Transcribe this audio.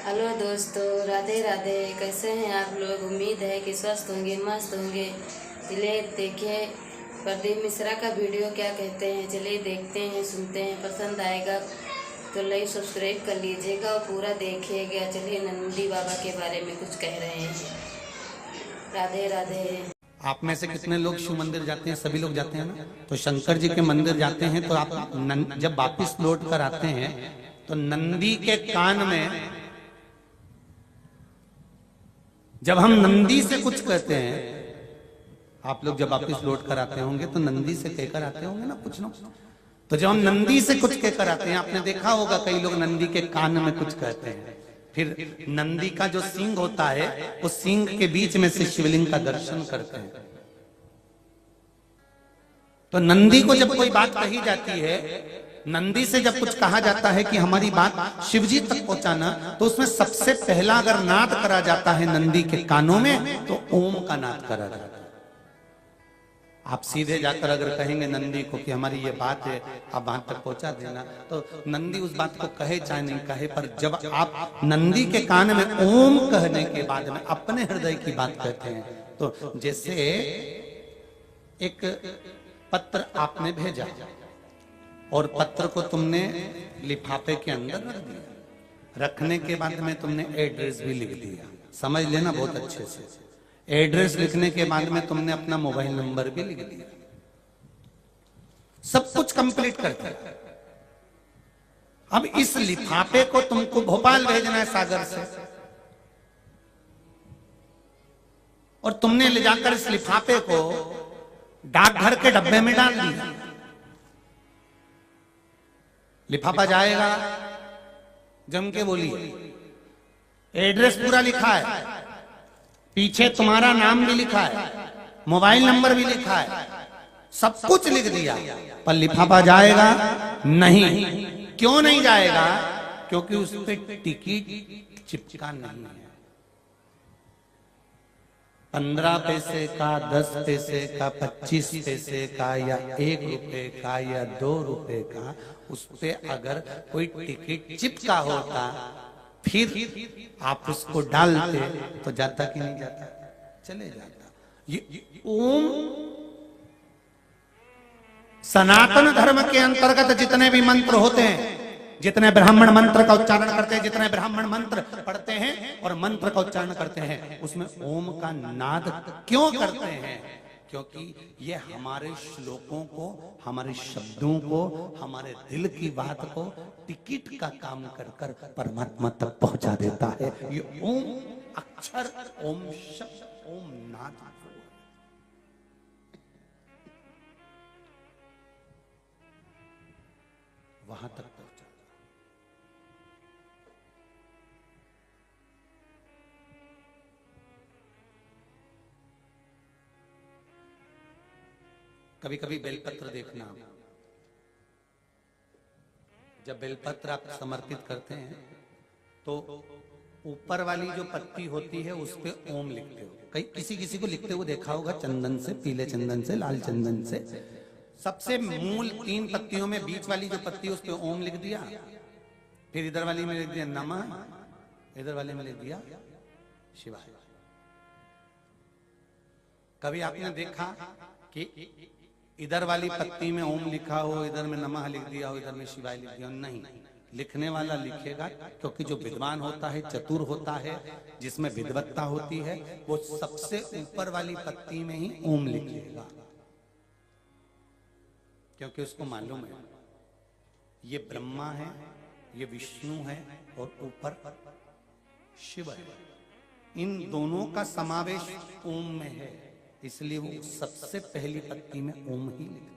Hello दोस्तों, राधे राधे। कैसे हैं आप लोग? उम्मीद है कि स्वस्थ होंगे, मस्त होंगे। चलिए देखिए प्रदीप मिश्रा का वीडियो क्या कहते हैं। चलिए देखते हैं, सुनते हैं। पसंद आएगा तो लाइक सब्सक्राइब कर लीजिएगा और पूरा देखिएगा। चलिए नंदी बाबा के बारे में कुछ कह रहे हैं। राधे राधे। आप में से कितने लोग शिव मंदिर जाते हैं? सभी लोग जाते हैं ना। तो शंकर जी के मंदिर जाते हैं तो आप जब वापिस लौट कर आते हैं तो नंदी के कान में, जब हम नंदी से कुछ कहते हैं, आप लोग जब वापिस लौट कर आते होंगे तो नंदी से कहकर आते होंगे ना कुछ ना। तो जब हम नंदी से कुछ कहकर आते हैं, आपने देखा होगा कई लोग नंदी के कान में कुछ कहते हैं। फिर नंदी का जो सींग होता है उस सींग के बीच में से शिवलिंग का दर्शन करते हैं। तो नंदी को जब कोई बात कही जाती है, नंदी से जब कुछ कहा जाता है कि हमारी बात शिवजी तक पहुंचाना, तो उसमें सबसे पहला अगर नाद करा जाता है नंदी के कानों में, तो ओम का नाद करा जाता है। आप सीधे जाकर अगर कहेंगे नंदी को कि हमारी ये बात है, आप वहां तक पहुंचा देना, तो नंदी उस बात को कहे चाहे नहीं कहे, पर जब आप नंदी के कान में ओम कहने के बाद में अपने हृदय की बात कहते हैं, तो जैसे एक पत्र आपने भेजा और पत्र को तुमने लिफाफे के अंदर रख दिया, रखने के बाद में तुमने एड्रेस भी लिख दिया। समझ लेना बहुत अच्छे से। एड्रेस लिखने के बाद में तुमने अपना मोबाइल नंबर भी लिख दिया, सब कुछ कंप्लीट कर दिया। अब इस लिफाफे को तुमको भोपाल भेजना है सागर से, और तुमने ले जाकर इस लिफाफे को डाकघर के डब्बे में डाल दिया। लिफाफा जाएगा, जम के बोलिए। एड्रेस पूरा लिखा है, पीछे तुम्हारा नाम भी लिखा है, मोबाइल नंबर भी लिखा है, सब कुछ लिख दिया, पर लिफाफा जाएगा नहीं। क्यों नहीं जाएगा? क्योंकि उस पर टिकट चिपका नहीं है। 15 पैसे का, 10 पैसे का, 25 पैसे का, या 1 रुपए का, या 2 रुपए का, उस पे अगर कोई टिकट चिपका होता, फिर आप उसको डालते तो जाता कि नहीं जाता? चले जाता। ये ओम सनातन धर्म के अंतर्गत जितने भी मंत्र होते हैं, जितने ब्राह्मण मंत्र का उच्चारण करते हैं, जितने ब्राह्मण मंत्र पढ़ते हैं और मंत्र का उच्चारण करते हैं, उसमें ओम का नाद क्यों करते हैं? क्योंकि ये हमारे श्लोकों को, हमारे शब्दों को, हमारे दिल की बात को टिकट का काम कर कर परमात्मा तक पहुंचा देता है। ये ओम अक्षर, ओम शब्द, ओम नाद वहां तक पहुंचा। कभी कभी बेलपत्र देखना, जब बेलपत्र आप समर्पित करते हैं तो ऊपर वाली जो पत्ती होती है उस पे ओम लिखते हो। कई किसी किसी को लिखते हुए देखा होगा, चंदन से, पीले चंदन से, लाल चंदन से। सबसे मूल 3 पत्तियों में बीच वाली जो पत्ती उस पे ओम लिख दिया, फिर इधर वाली में लिख दिया नमः, इधर वाले में लिख दिया शिवाय। कभी आपने देखा कि इधर वाली पत्ती में ओम लिखा हो, इधर में नमः लिख दिया हो, इधर में शिवाय लिख दिया हो? नहीं, लिखने वाला लिखेगा, क्योंकि जो विद्वान होता है, चतुर होता है, जिसमें विद्वत्ता होती है, वो सबसे ऊपर वाली पत्ती में ही ओम लिखेगा, क्योंकि उसको मालूम है ये ब्रह्मा है, ये विष्णु है और ऊपर शिव है। इन दोनों का समावेश ओम में है, इसलिए वो सबसे पहली पत्ती में ओम ही लिखता है।